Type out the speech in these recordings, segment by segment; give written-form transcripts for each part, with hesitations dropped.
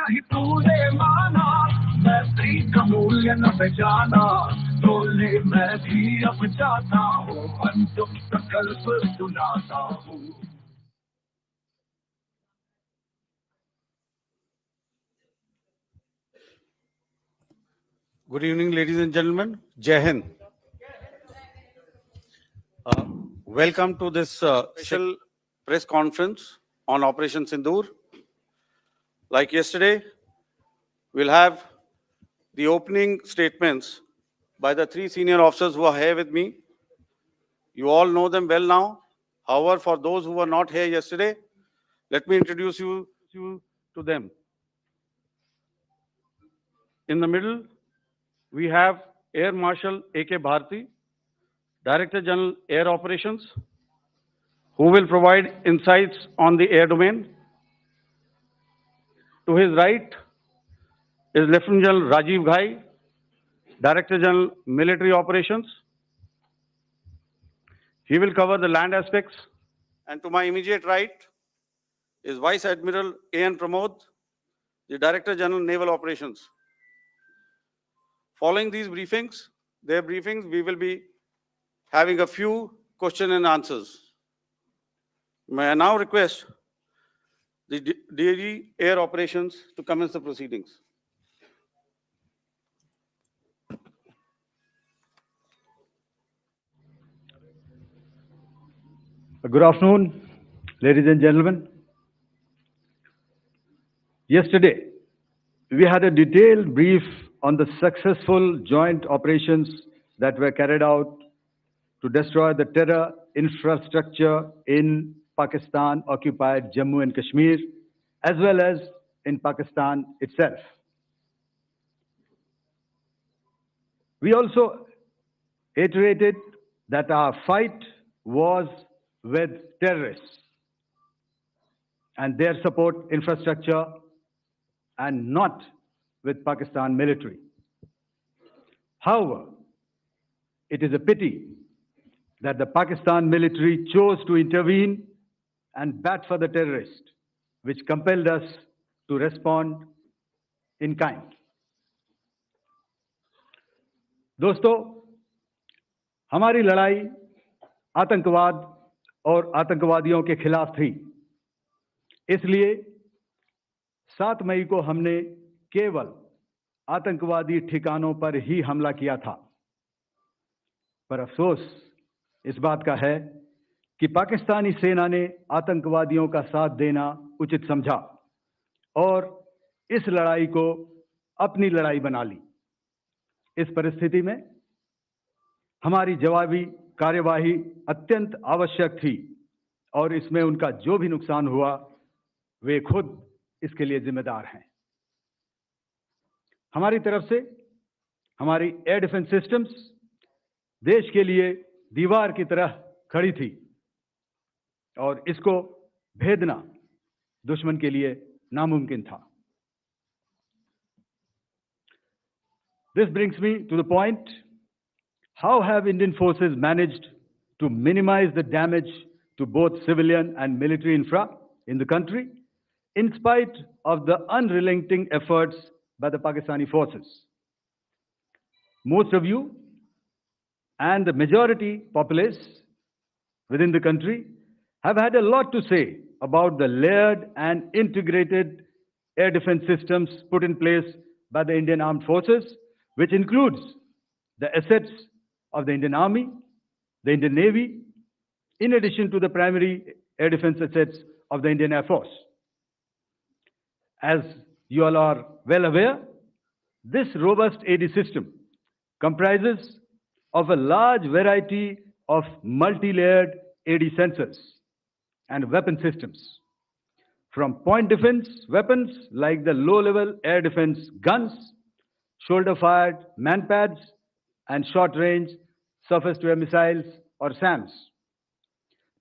नहीं तूने माना, मैत्री का मूल्य न पहचाना, तोले मैं भी अब जाता हूँ, अंतिम संकल्प सुनाता हूँ। Good evening, ladies and gentlemen. Jai Hind. Welcome to this special press conference on Operation Sindoor. Like yesterday, we'll have the opening statements by the three senior officers who are here with me. You all know them well now. However, for those who were not here yesterday, let me introduce you to them. In the middle, we have Air Marshal A.K. Bharti, Director General Air Operations, who will provide insights on the air domain. To his right is Lieutenant General Rajiv Ghai, Director General Military Operations. He will cover the land aspects. And to my immediate right is Vice Admiral A.N. Pramod, the Director General Naval Operations. Following these briefings, we will be having a few question and answers. May I now request the DG Air Operations to commence the proceedings. Good afternoon, ladies and gentlemen. Yesterday, we had a detailed brief on the successful joint operations that were carried out to destroy the terror infrastructure in Pakistan-occupied Jammu and Kashmir, as well as in Pakistan itself. We also iterated that our fight was with terrorists and their support infrastructure and not with Pakistan military. However, it is a pity that the Pakistan military chose to intervene and bat for the terrorists, which compelled us to respond in kind. दोस्तों, हमारी लड़ाई आतंकवाद और आतंकवादियों के खिलाफ थी। इसलिए 7 मई को हमने केवल आतंकवादी ठिकानों पर ही हमला किया था। पर अफसोस इस बात का है कि पाकिस्तानी सेना ने आतंकवादियों का साथ देना उचित समझा और इस लड़ाई को अपनी लड़ाई बना ली। इस परिस्थिति में हमारी जवाबी कार्यवाही अत्यंत आवश्यक थी और इसमें उनका जो भी नुकसान हुआ, वे खुद इसके लिए जिम्मेदार हैं। हमारी तरफ से हमारी एयर डिफेंस सिस्टम्स देश के लिए दीवार की तरह खड़ी थी और इसको भेदना दुश्मन के लिए नामुमकिन था। This brings me to the point, how have Indian forces managed to minimize the damage to both civilian and military infra in the country, in spite of the unrelenting efforts by the Pakistani forces? Most of you and the majority populace within the country have had a lot to say about the layered and integrated air defense systems put in place by the Indian Armed Forces, which includes the assets of the Indian Army, the Indian Navy, in addition to the primary air defense assets of the Indian Air Force. As you all are well aware, this robust AD system comprises of a large variety of multi-layered AD sensors and weapon systems, from point defense weapons like the low-level air defense guns, shoulder-fired manpads, and short-range surface-to-air missiles or SAMs,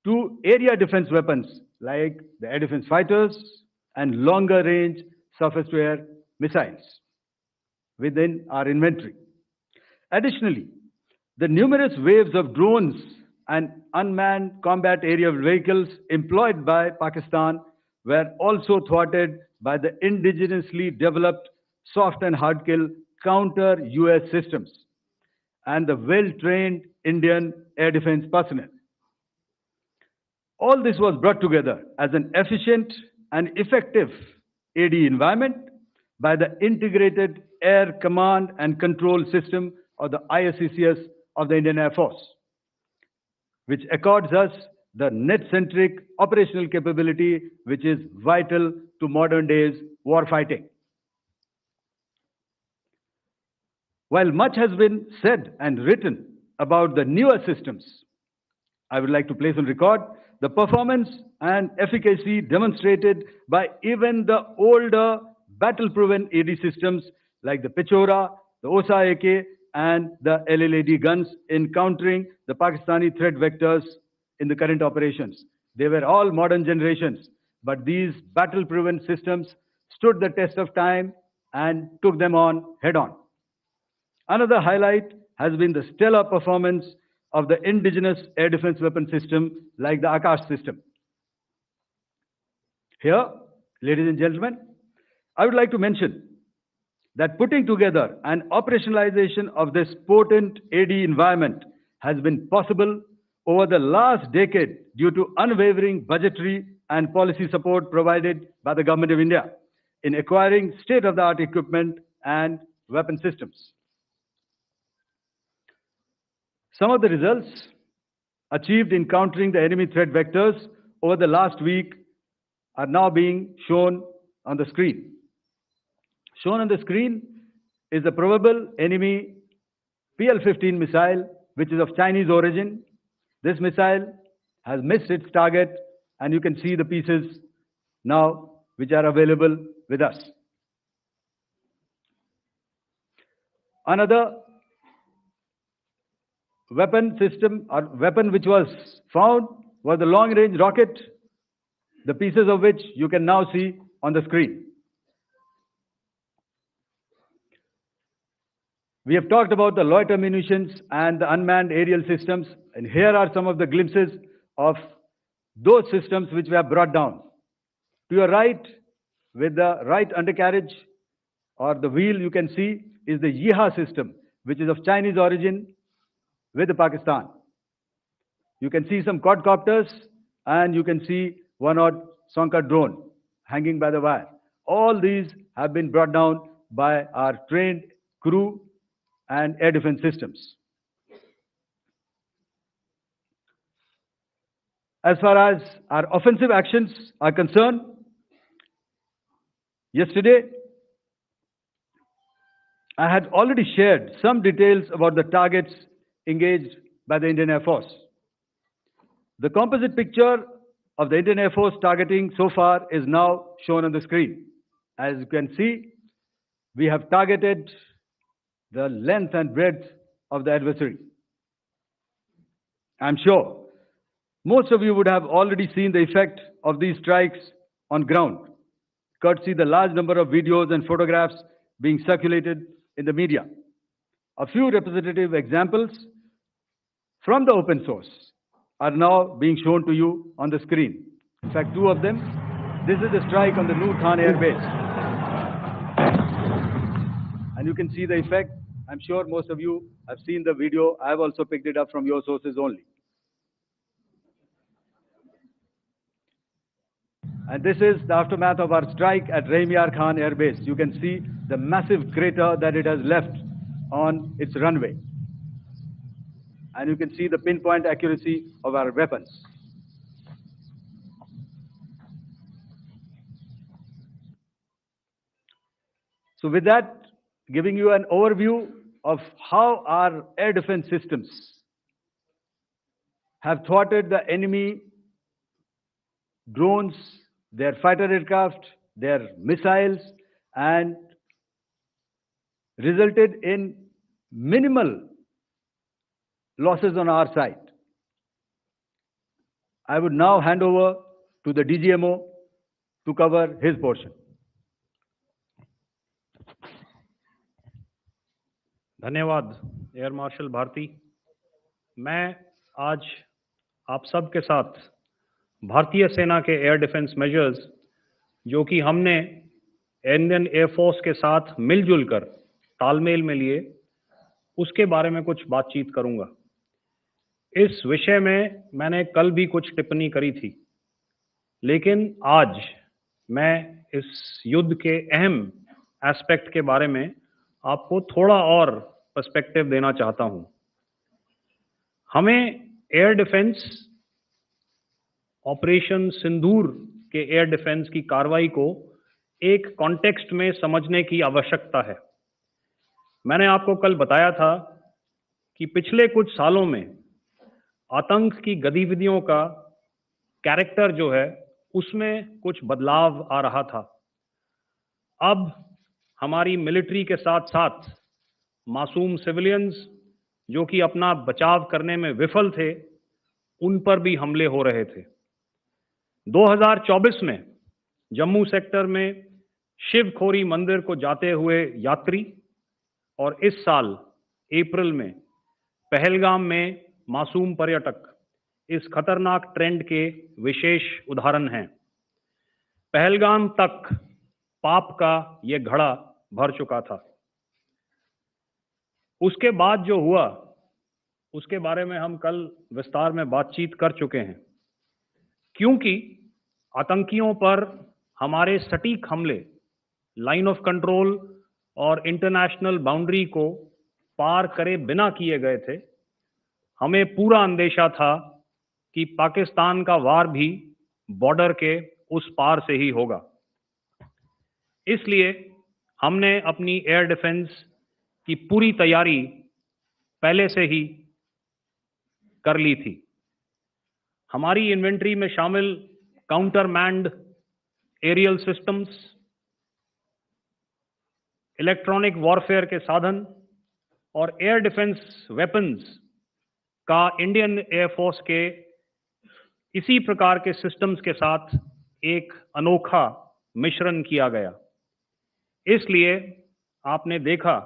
to area defense weapons like the air defense fighters and longer-range surface-to-air missiles within our inventory. Additionally, the numerous waves of drones and unmanned combat aerial vehicles employed by Pakistan were also thwarted by the indigenously developed soft and hard kill counter US systems and the well-trained Indian air defense personnel. All this was brought together as an efficient and effective AD environment by the Integrated Air Command and Control System, or the ISCCS of the Indian Air Force, which accords us the net-centric operational capability which is vital to modern days war fighting. While much has been said and written about the newer systems, I would like to place on record the performance and efficacy demonstrated by even the older battle-proven AD systems like the Pechora, the OSA AK, and the LLAD guns in countering the Pakistani threat vectors in the current operations. They were all modern generations, but these battle-proven systems stood the test of time and took them on head-on. Another highlight has been the stellar performance of the indigenous air defense weapon system like the Akash system. Here, ladies and gentlemen, I would like to mention that putting together and operationalization of this potent AD environment has been possible over the last decade due to unwavering budgetary and policy support provided by the Government of India in acquiring state-of-the-art equipment and weapon systems. Some of the results achieved in countering the enemy threat vectors over the last week are now being shown on the screen. Shown on the screen is the probable enemy PL-15 missile, which is of Chinese origin. This missile has missed its target, and you can see the pieces now which are available with us. Another weapon system or weapon which was found was the long-range rocket, the pieces of which you can now see on the screen. We have talked about the loiter munitions and the unmanned aerial systems, and here are some of the glimpses of those systems which we have brought down. To your right, with the right undercarriage or the wheel, you can see is the Yeeha system, which is of Chinese origin with Pakistan. You can see some quadcopters, and you can see one odd Sonka drone hanging by the wire. All these have been brought down by our trained crew and air defense systems. As far as our offensive actions are concerned, yesterday I had already shared some details about the targets engaged by the Indian Air Force. The composite picture of the Indian Air Force targeting so far is now shown on the screen. As you can see, we have targeted the length and breadth of the adversary. I'm sure most of you would have already seen the effect of these strikes on ground, courtesy the large number of videos and photographs being circulated in the media. A few representative examples from the open source are now being shown to you on the screen. In fact, two of them. This is the strike on the Noor Khan Air Base. And you can see the effect. I'm sure most of you have seen the video. I have also picked it up from your sources only. And this is the aftermath of our strike at Rahim Khan Air Base. You can see the massive crater that it has left on its runway. And you can see the pinpoint accuracy of our weapons. So with that, giving you an overview of how our air defense systems have thwarted the enemy drones, their fighter aircraft, their missiles, and resulted in minimal losses on our side. I would now hand over to the DGMO to cover his portion. धन्यवाद air marshal Bharti. मैं आज आप सब के साथ भारतीय सेना के एयर डिफेंस मेजर्स जो कि हमने इंडियन एयरफोर्स के साथ मिलजुल कर तालमेल में लिए, उसके बारे में कुछ बातचीत करूंगा। इस विषय में मैंने कल भी कुछ टिप्पणी करी थी, लेकिन आज मैं इस युद्ध के अहम एस्पेक्ट के बारे में आपको थोड़ा और पर्सपेक्टिव देना चाहता हूं। हमें एयर डिफेंस ऑपरेशन सिंदूर के एयर डिफेंस की कार्रवाई को एक कॉन्टेक्स्ट में समझने की आवश्यकता है। मैंने आपको कल बताया था कि पिछले कुछ सालों में आतंक की गतिविधियों का कैरेक्टर जो है उसमें कुछ बदलाव आ रहा था। अब हमारी मिलिट्री के साथ साथ मासूम सिविलियंस जो कि अपना बचाव करने में विफल थे, उन पर भी हमले हो रहे थे। 2024 में जम्मू सेक्टर में शिवखोरी मंदिर को जाते हुए यात्री और इस साल अप्रैल में पहलगाम में मासूम पर्यटक इस खतरनाक ट्रेंड के विशेष उदाहरण हैं। पहलगाम तक पाप का ये घड़ा भर चुका था। उसके बाद जो हुआ उसके बारे में हम कल विस्तार में बातचीत कर चुके हैं, क्योंकि आतंकियों पर हमारे सटीक हमले लाइन ऑफ कंट्रोल और इंटरनेशनल बाउंड्री को पार करे बिना किए गए थे। हमें पूरा अंदेशा था कि पाकिस्तान का वार भी बॉर्डर के उस पार से ही होगा। इसलिए हमने अपनी एयर डिफेंस की पूरी तैयारी पहले से ही कर ली थी। हमारी इन्वेंट्री में शामिल counter manned aerial systems, electronic warfare के साधन और एयर डिफेंस वेपन्स का इंडियन एयरफोर्स के इसी प्रकार के सिस्टम्स के साथ एक अनोखा मिश्रण किया गया। इसलिए आपने देखा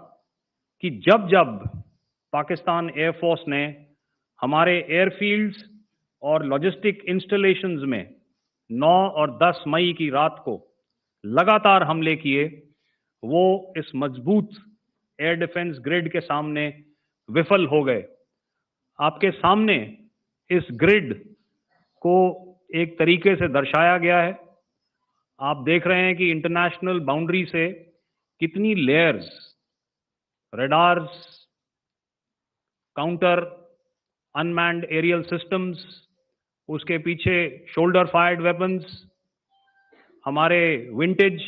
कि जब जब पाकिस्तान एयरफोर्स ने हमारे एयरफील्ड्स और लॉजिस्टिक इंस्टॉलेशंस में 9 और 10 मई की रात को लगातार हमले किए, वो इस मजबूत एयर डिफेंस ग्रिड के सामने विफल हो गए। आपके सामने इस ग्रिड को एक तरीके से दर्शाया गया है। आप देख रहे हैं कि इंटरनेशनल बाउंड्री से कितनी layers, radars, counter unmanned aerial systems, उसके पीछे शोल्डर फायर्ड वेपन्स, हमारे विंटेज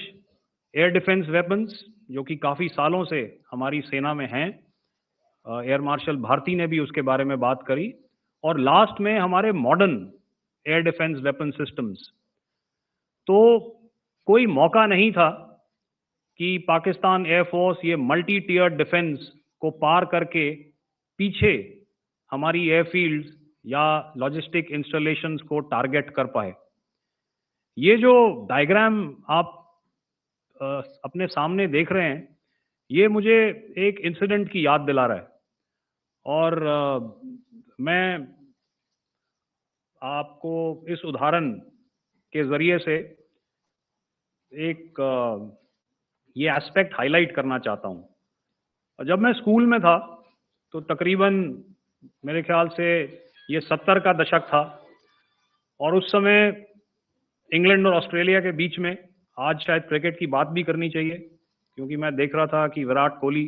एयर डिफेंस वेपन्स जो कि काफ़ी सालों से हमारी सेना में हैं। एयर मार्शल भारती ने भी उसके बारे में बात करी। और लास्ट में हमारे modern air defence weapon systems. तो कोई मौका नहीं था कि पाकिस्तान एयरफोर्स ये मल्टी टियर डिफेंस को पार करके पीछे हमारी एयरफील्ड्स या लॉजिस्टिक इंस्टॉलेशंस को टारगेट कर पाए। ये जो डायग्राम आप अपने सामने देख रहे हैं, ये मुझे एक इंसिडेंट की याद दिला रहा है। और मैं आपको इस उदाहरण के जरिए से एक ये एस्पेक्ट हाईलाइट करना चाहता हूं। जब मैं स्कूल में था तो तकरीबन मेरे ख्याल से ये 70 का दशक था, और उस समय इंग्लैंड और ऑस्ट्रेलिया के बीच में, आज शायद क्रिकेट की बात भी करनी चाहिए क्योंकि मैं देख रहा था कि विराट कोहली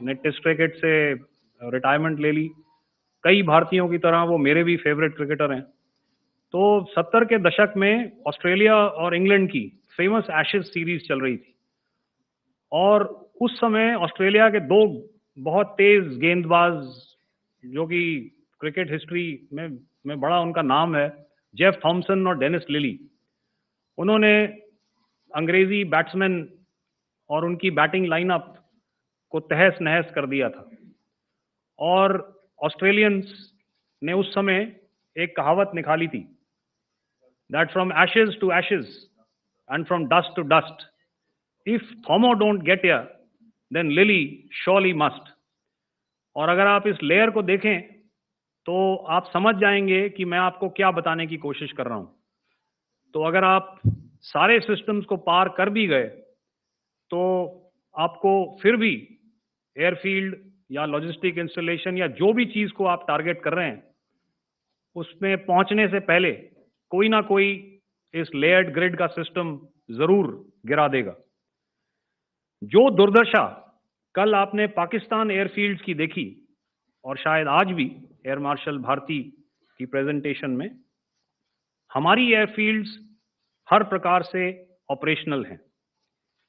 ने टेस्ट क्रिकेट से रिटायरमेंट ले ली। कई भारतीयों की तरह वो मेरे भी फेवरेट क्रिकेटर हैं। तो 70 के दशक में ऑस्ट्रेलिया और इंग्लैंड की फेमस एशेज सीरीज चल रही थी, और उस समय ऑस्ट्रेलिया के दो बहुत तेज गेंदबाज जो कि क्रिकेट हिस्ट्री में बड़ा उनका नाम है, जेफ थॉमसन और डेनिस लिली, उन्होंने अंग्रेजी बैट्समैन और उनकी बैटिंग लाइनअप को तहस नहस कर दिया था। और ऑस्ट्रेलियंस ने उस समय एक कहावत निकाली थी, that from ashes to ashes and from dust to dust, if Thommo don't get here then Lily surely must. और अगर आप इस लेयर को देखें तो आप समझ जाएंगे कि मैं आपको क्या बताने की कोशिश कर रहा हूं। तो अगर आप सारे सिस्टम्स को पार कर भी गए तो आपको फिर भी एयरफील्ड या लॉजिस्टिक इंस्टॉलेशन या जो भी चीज को आप टारगेट कर रहे हैं उसमें पहुंचने से पहले कोई ना कोई इस लेयर्ड ग्रिड का सिस्टम जरूर गिरा देगा। जो दुर्दशा कल आपने पाकिस्तान एयरफील्ड्स की देखी और शायद आज भी एयर मार्शल भारती की प्रेजेंटेशन में, हमारी एयरफील्ड्स हर प्रकार से ऑपरेशनल हैं।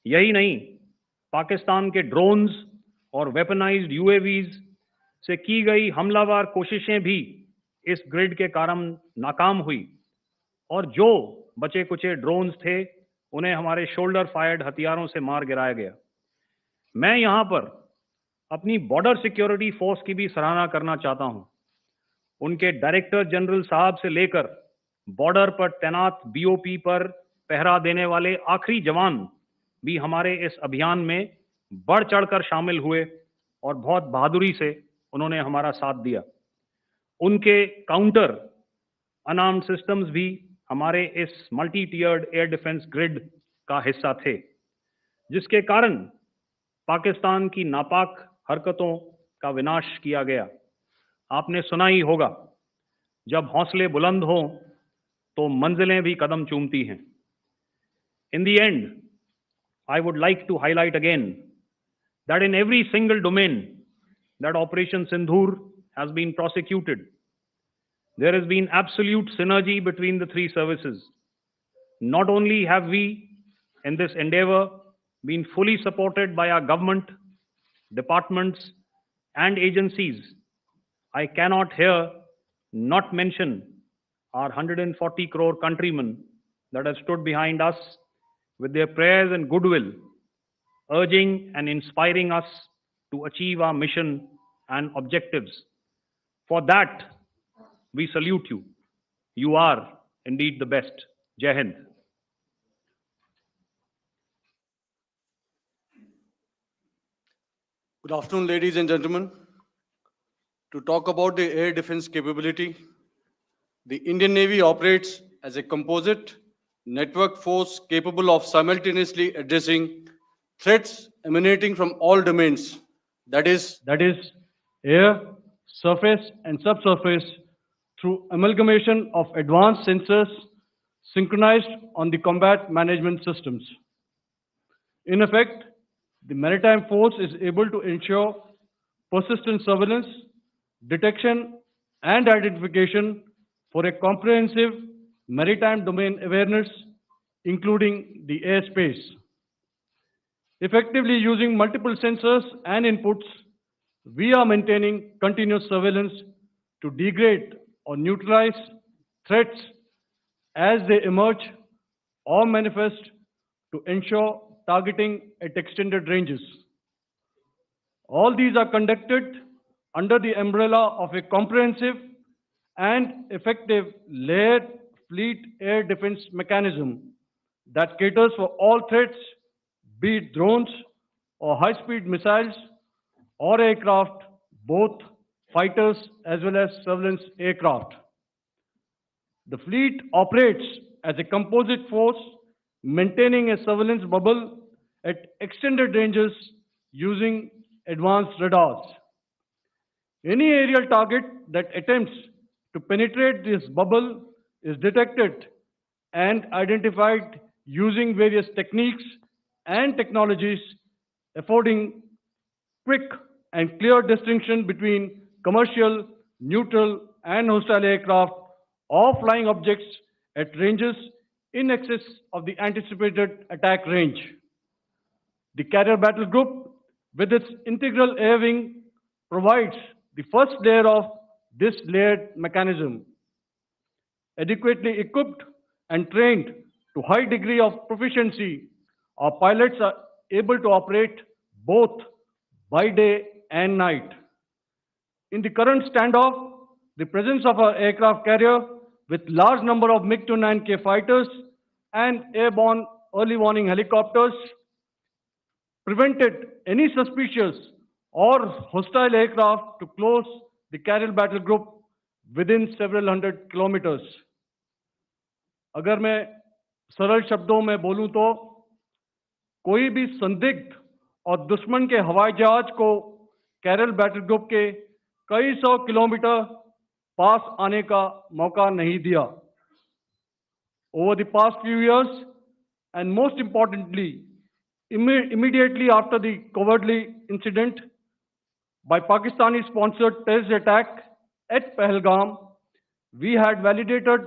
यही नहीं, पाकिस्तान के ड्रोन्स और वेपनाइज्ड यूएवीज से की गई हमलावर कोशिशें भी इस ग्रिड के कारण नाकाम हुई और जो बचे कुचे ड्रोन्स थे उन्हें हमारे शोल्डर फायर्ड हथियारों से मार गिराया गया। मैं यहां पर अपनी बॉर्डर सिक्योरिटी फोर्स की भी सराहना करना चाहता हूं। उनके डायरेक्टर जनरल साहब से लेकर बॉर्डर पर तैनात बीओपी पर पहरा देने वाले आखिरी जवान भी हमारे इस अभियान में बढ़ चढ़कर शामिल हुए और बहुत बहादुरी से उन्होंने हमारा साथ दिया। उनके काउंटर अनार्म्ड सिस्टम्स भी हमारे इस मल्टी टियर्ड एयर डिफेंस ग्रिड का हिस्सा थे, जिसके कारण पाकिस्तान की नापाक हरकतों का विनाश किया गया। आपने सुना ही होगा, जब हौसले बुलंद हों तो मंजिलें भी कदम चूमती हैं। In the end, I would like to highlight again that in every single domain that Operation Sindoor has been prosecuted, there has been absolute synergy between the three services. Not only have we, in this endeavor, been fully supported by our government, departments, and agencies, I cannot here not mention our 140 crore countrymen that have stood behind us with their prayers and goodwill, urging and inspiring us to achieve our mission and objectives. For that, we salute you. You are indeed the best. Jai Hind. Good afternoon, ladies and gentlemen. To talk about the air defense capability, the Indian Navy operates as a composite network force capable of simultaneously addressing threats emanating from all domains, that is air, surface, and subsurface through amalgamation of advanced sensors synchronized on the combat management systems. In effect, the maritime force is able to ensure persistent surveillance, detection, and identification for a comprehensive maritime domain awareness, including the airspace. Effectively using multiple sensors and inputs, we are maintaining continuous surveillance to degrade or neutralize threats as they emerge or manifest to ensure targeting at extended ranges. All these are conducted under the umbrella of a comprehensive and effective layered fleet air defense mechanism that caters for all threats, be it drones or high-speed missiles or aircraft, both fighters as well as surveillance aircraft. The fleet operates as a composite force, maintaining a surveillance bubble at extended ranges using advanced radars. Any aerial target that attempts to penetrate this bubble is detected and identified using various techniques and technologies, affording quick and clear distinction between commercial, neutral, and hostile aircraft or flying objects at ranges in excess of the anticipated attack range. The carrier battle group, with its integral air wing, provides the first layer of this layered mechanism. Adequately equipped and trained to high degree of proficiency, our pilots are able to operate both by day and night. In the current standoff, the presence of our aircraft carrier with large number of MiG-29K fighters and airborne early warning helicopters prevented any suspicious or hostile aircraft to close the Karel battle group within several hundred kilometers. अगर मैं सरल शब्दों में बोलूं तो कोई भी संदिग्ध और दुश्मन के हवाई जहाज को कैरल बैटल ग्रुप के कई सौ किलोमीटर पास आने का मौका नहीं दिया. Over the past few years, and most importantly, immediately after the cowardly incident by Pakistani-sponsored terrorist attack at Pahalgam, we had validated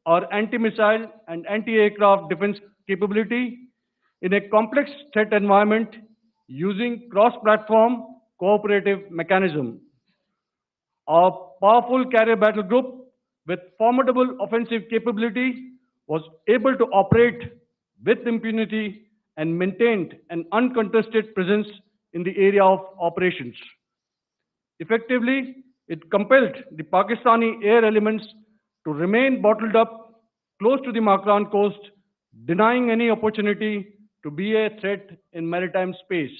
our anti-missile and anti-aircraft defense capability in a complex threat environment using cross-platform cooperative mechanism. Our powerful carrier battle group with formidable offensive capability was able to operate with impunity and maintained an uncontested presence in the area of operations. Effectively, it compelled the Pakistani air elements to remain bottled up close to the Makran coast, denying any opportunity to be a threat in maritime space.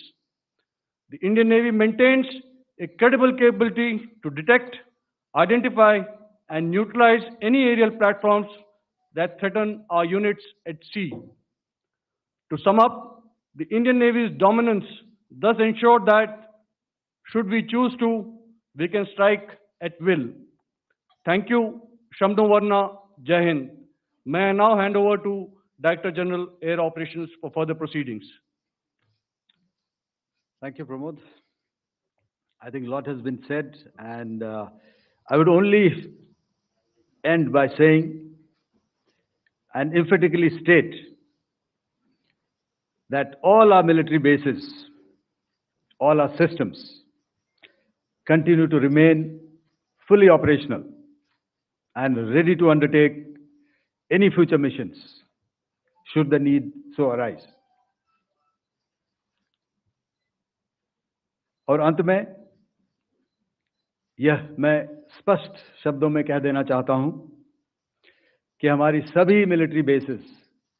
The Indian Navy maintains a credible capability to detect, identify, and neutralize any aerial platforms that threaten our units at sea. To sum up, the Indian Navy's dominance thus ensured that, should we choose to, we can strike at will. Thank you, Shamdo Varna, Jai Hind. May I now hand over to Director General Air Operations for further proceedings. Thank you, Pramod. I think a lot has been said, and I would only end by saying and emphatically state that all our military bases, all our systems continue to remain fully operational and ready to undertake any future missions should the need so arise. और अंत में यह मैं स्पष्ट शब्दों में कह देना चाहता हूं कि हमारी सभी मिलिट्री बेसेस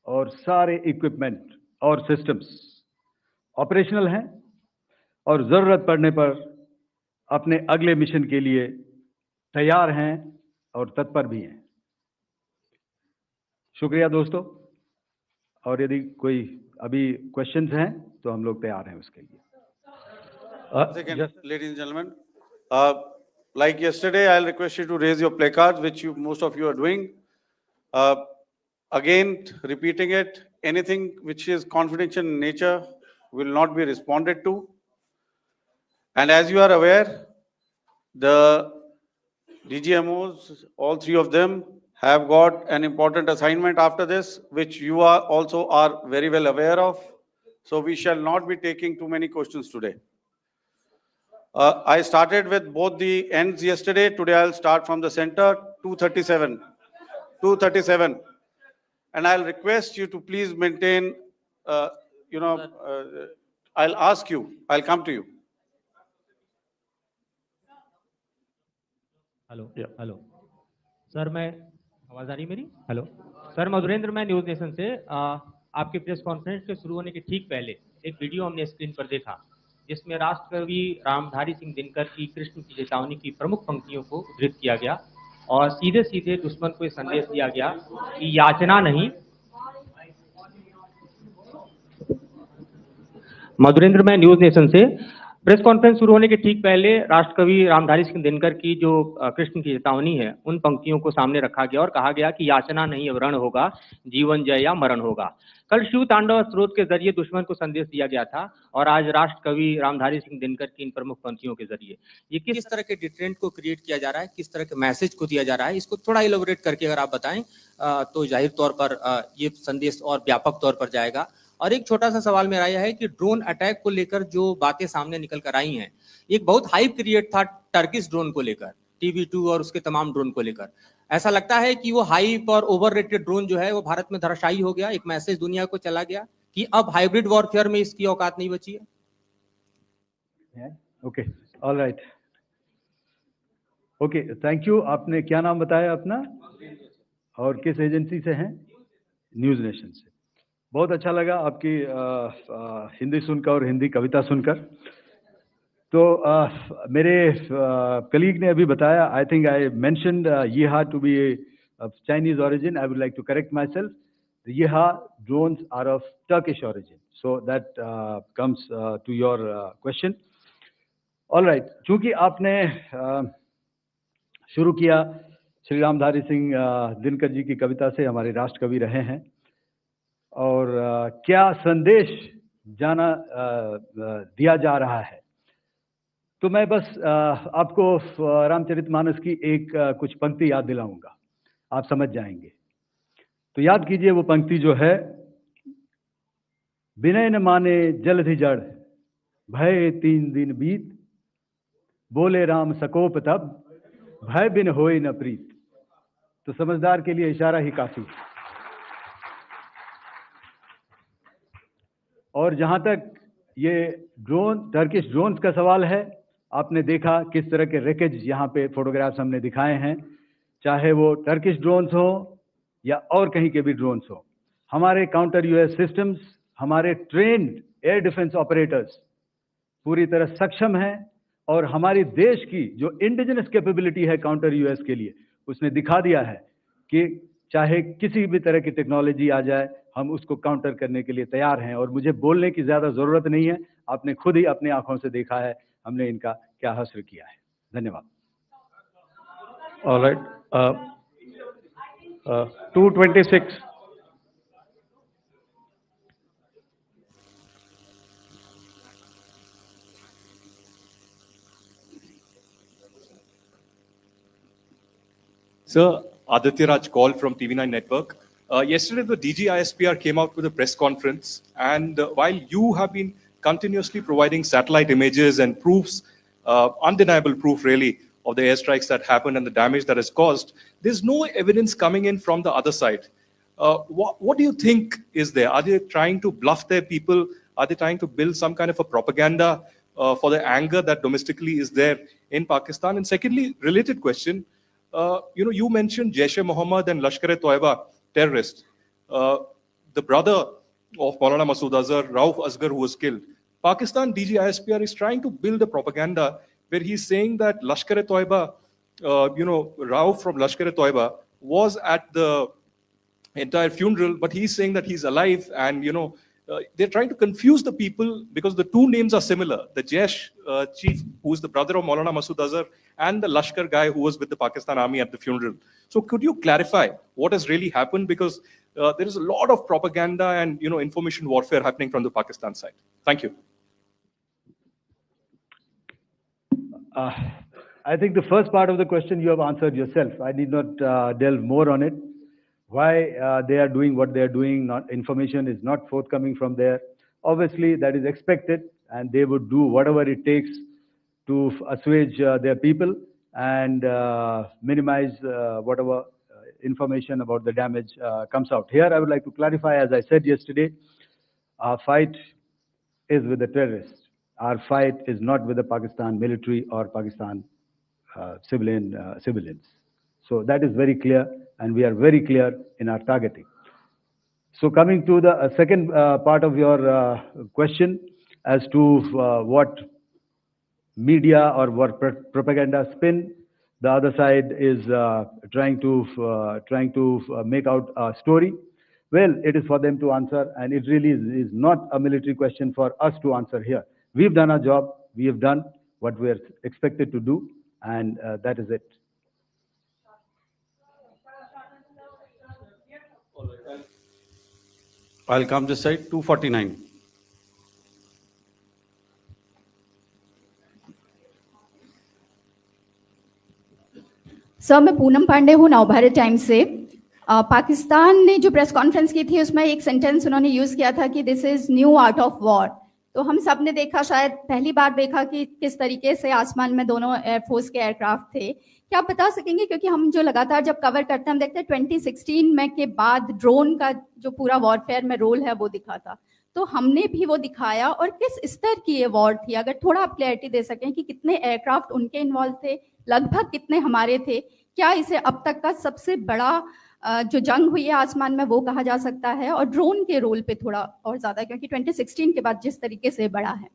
और सारे इक्विपमेंट और सिस्टम्स ऑपरेशनल हैं और जरूरत पड़ने पर अपने अगले मिशन के लिए तैयार हैं और तत्पर भी हैं. शुक्रिया दोस्तों, और यदि कोई अभी क्वेश्चन्स हैं तो हम लोग तैयार हैं उसके लिए. Ladies and gentlemen, like yesterday, I'll request you to raise your placards, which most of you are doing. Again, repeating it, anything which is confidential in nature will not be responded to. And as you are aware, the DGMOs, all three of them, have got an important assignment after this, which you are very well aware of. So we shall not be taking too many questions today. I started with both the ends yesterday. Today I'll start from the center, 237. 237. And I'll request you to please maintain, I'll ask you, I'll come to you. Hello hello sir, मैं आवाज आ रही मेरी? Hello sir, Madhurendra, मैं news nation से आपके press conference के शुरू होने के ठीक पहले एक वीडियो हमने स्क्रीन पर देखा जिसमें राष्ट्रकवि रामधारी सिंह दिनकर की कृष्ण की चेतावनी की प्रमुख पंक्तियों को उद्धृत किया गया और सीधे सीधे दुश्मन को संदेश दिया गया कि याचना नहीं. मधुरेंद्र, मैं न्यूज नेशन से. प्रेस कॉन्फ्रेंस शुरू होने के ठीक पहले राष्ट्रकवि रामधारी सिंह दिनकर की जो कृष्ण की चेतावनी है उन पंक्तियों को सामने रखा गया और कहा गया कि याचना नहीं अब रण होगा, जीवन जय या मरण होगा. कल शिव तांडव स्रोत के जरिए दुश्मन को संदेश दिया गया था और आज राष्ट्रकवि रामधारी सिंह दिनकर की इन प्रमुख पंक्तियों के जरिए ये किस तरह के डिटरेंट को क्रिएट किया जा रहा है, किस तरह के मैसेज को दिया जा रहा है, इसको थोड़ा इलेबोरेट करके अगर आप बताएं तो जाहिर तौर पर ये संदेश और व्यापक तौर पर जाएगा. और एक छोटा सा सवाल मेरा यह है कि ड्रोन अटैक को लेकर जो बातें सामने निकल कर आई हैं, एक बहुत हाइप क्रिएट था टर्किश ड्रोन को लेकर, TV2 और उसके तमाम ड्रोन को लेकर. ऐसा लगता है कि वो हाइप और ओवररेटेड ड्रोन जो है वो भारत में धराशायी हो गया, एक मैसेज दुनिया को चला गया कि अब हाइब्रिड वॉरफेयर में इसकी औकात नहीं बची है. Okay, all right, okay, thank you. आपने क्या नाम बताया अपना और किस एजेंसी से हैं? न्यूज नेशन से. बहुत अच्छा लगा आपकी हिंदी सुनकर और हिंदी कविता सुनकर। तो मेरे कलीग ने अभी बताया, I think I mentioned Yeeha to be of Chinese origin. I would like to correct myself. The Yeha drones are of Turkish origin. So that comes to your question. All right. चूंकि आपने शुरू किया श्री रामधारी सिंह दिनकर जी की कविता से, हमारे राष्ट्र कवि रहे हैं, और क्या संदेश दिया जा रहा है, तो मैं बस आपको रामचरितमानस की एक कुछ पंक्ति याद दिलाऊंगा, आप समझ जाएंगे। तो याद कीजिए वो पंक्ति जो है, विनय न माने जलधि जड़, भय 3 दिन बीत, बोले राम सकोप तब, भय बिन होए न प्रीत। तो समझदार के लिए इशारा ही काफी है। और जहां तक ये टर्किश ड्रोन्स का सवाल है, आपने देखा किस तरह के रेकेज यहाँ पे फोटोग्राफ्स हमने दिखाए हैं, चाहे वो टर्किश ड्रोन्स हो या और कहीं के भी ड्रोन्स हो। हमारे काउंटर यूएस सिस्टम्स, हमारे ट्रेन्ड एयर डिफेंस ऑपरेटर्स पूरी तरह सक्षम हैं, और हमारी देश की जो इंडिजिनस कैपेबिलिटी है काउंटर यूएस के लिए, उसने दिखा दिया है कि चाहे किसी भी तरह की टेक्नोलॉजी आ जाए, हम उसको काउंटर करने के लिए तैयार हैं। और मुझे बोलने की ज़्यादा ज़रूरत नहीं है, आपने खुद ही अपनी आंखों से देखा है हमने इनका क्या हश्र किया है। धन्यवाद। All right. 226. Sir, Aditya Raj call from TV9 Network. Yesterday, the DG ISPR came out with a press conference, and while you have been continuously providing satellite images and proofs, undeniable proof really, of the airstrikes that happened and the damage that is caused, there's no evidence coming in from the other side. What do you think is there? Are they trying to bluff their people? Are they trying to build some kind of a propaganda for the anger that domestically is there in Pakistan? And secondly, related question, you mentioned Jaish-e-Mohammed and Lashkar-e-Toiba terrorists. The brother of Maulana Masood Azhar, Rauf Asghar, who was killed. Pakistan DG ISPR is trying to build a propaganda where he's saying that Lashkar-e-Toiba, Rauf from Lashkar-e-Toiba was at the entire funeral, but he's saying that he's alive, and they're trying to confuse the people because the two names are similar. The Jaish chief, who's the brother of Maulana Masood Azhar, and the Lashkar guy who was with the Pakistan army at the funeral. So could you clarify what has really happened? Because there is a lot of propaganda and information warfare happening from the Pakistan side. Thank you. I think the first part of the question you have answered yourself. I need not delve more on it. Why they are doing what they are doing, information is not forthcoming from there. Obviously, that is expected, and they would do whatever it takes to assuage their people and minimize whatever information about the damage comes out. Here, I would like to clarify, as I said yesterday, our fight is with the terrorists. Our fight is not with the Pakistan military or Pakistan civilians. So that is very clear, and we are very clear in our targeting. So coming to the second part of your question as to what media or what propaganda spin the other side is trying to make out a story. Well, it is for them to answer, and it really is not a military question for us to answer here. We've done our job. We have done what we're expected to do, and that is it. I'll come this side, 249. Sir, मैं पूनम पांडे हूँ Navbharat times से। पाकिस्तान ने जो press conference की थी उसमें एक sentence उन्होंने यूज़ किया था कि this is new art of war. तो हम सब ने देखा, शायद पहली बार देखा कि किस तरीके से आसमान में दोनों एयरफोर्स के एयरक्राफ्ट थे। क्या आप बता सकेंगे, क्योंकि हम जो लगातार जब कवर करते हैं हम देखते हैं 2016 में के बाद ड्रोन का जो पूरा वॉरफेयर में रोल है वो दिखा था, तो हमने भी वो दिखाया, और किस स्तर की ये वॉर थी? अगर थोड़ा आप क्लैरिटी दे सकें कि कितने एयरक्राफ्ट उनके इन्वॉल्व थे, लगभग कितने हमारे थे, क्या इसे अब तक का सबसे बड़ा जो जंग हुई है आसमान में वो कहा जा सकता है, और ड्रोन के रोल पे थोड़ा और ज्यादा, क्योंकि 2016 के बाद जिस तरीके से बढ़ा है।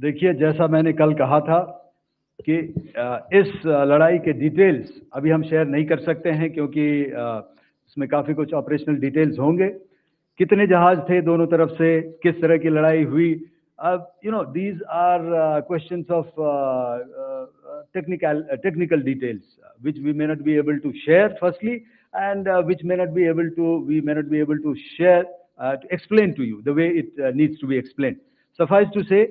देखिए, जैसा मैंने कल कहा था कि इस लड़ाई के डिटेल्स अभी हम शेयर नहीं कर सकते हैं, क्योंकि इसमें काफ़ी कुछ ऑपरेशनल डिटेल्स होंगे। कितने जहाज थे दोनों तरफ से, किस तरह की लड़ाई हुई, these are questions of technical details, which we may not be able to share firstly, and which we may not be able to share, to explain to you the way it needs to be explained. Suffice to say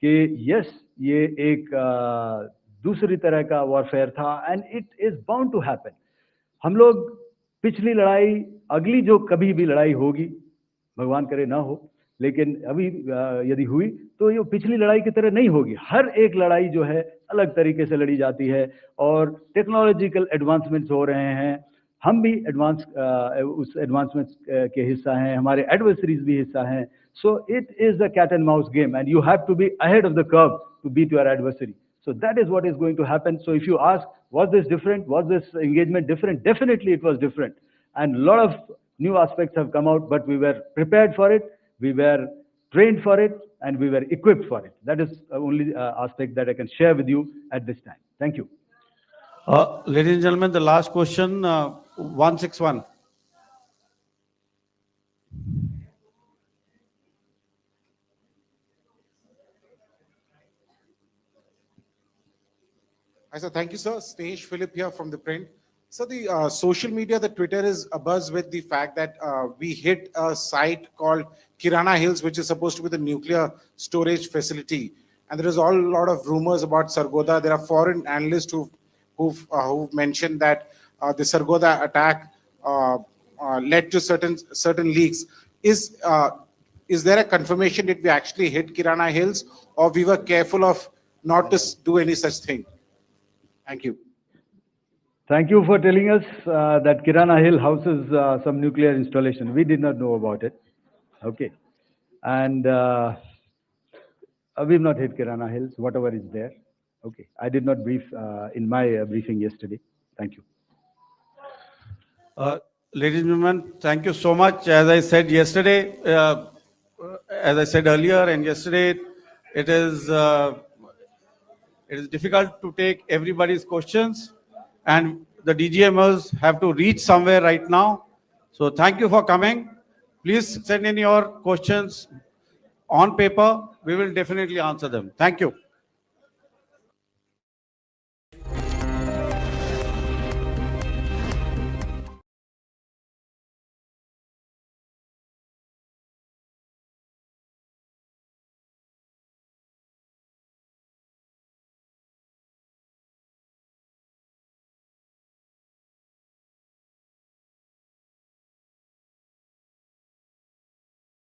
कि yes, ये एक दूसरी तरह का warfare था, and it is bound to happen. हम लोग पिछली लड़ाई, अगली जो कभी भी लड़ाई होगी, भगवान करे ना हो, लेकिन अभी यदि हुई तो ये पिछली लड़ाई की तरह नहीं होगी। हर एक लड़ाई जो है अलग तरीके से लड़ी जाती है, और टेक्नोलॉजिकल एडवांसमेंट्स हो रहे हैं। हम भी उस एडवांसमेंट्स के हिस्सा हैं, हमारे एडवर्सरीज भी हिस्सा हैं। So it is a cat and mouse game, and you have to be ahead of the curve to beat your adversary. So that is what is going to happen. So if you ask, was this different? Was this engagement different? Definitely it was different. And a lot of new aspects have come out, but we were prepared for it, we were trained for it, and we were equipped for it. That is the only aspect that I can share with you at this time. Thank you. Ladies and gentlemen, the last question, 161. Hi, sir. Thank you, sir. Snesh Philip here from the print. So the social media, the Twitter is abuzz with the fact that we hit a site called Kirana Hills, which is supposed to be the nuclear storage facility. And there is a lot of rumors about Sargodha. There are foreign analysts who've mentioned that the Sargodha attack led to certain leaks. Is there a confirmation that we actually hit Kirana Hills, or we were careful of not to do any such thing? Thank you. Thank you for telling us that Kirana Hill houses some nuclear installation. We did not know about it. Okay. And we've not hit Kirana Hills, whatever is there. Okay. I did not brief in my briefing yesterday. Thank you. Ladies and gentlemen, thank you so much. As I said yesterday, as I said earlier and yesterday, it is difficult to take everybody's questions, and the DGMOs have to reach somewhere right now. So thank you for coming. Please send in your questions on paper. We will definitely answer them. Thank you.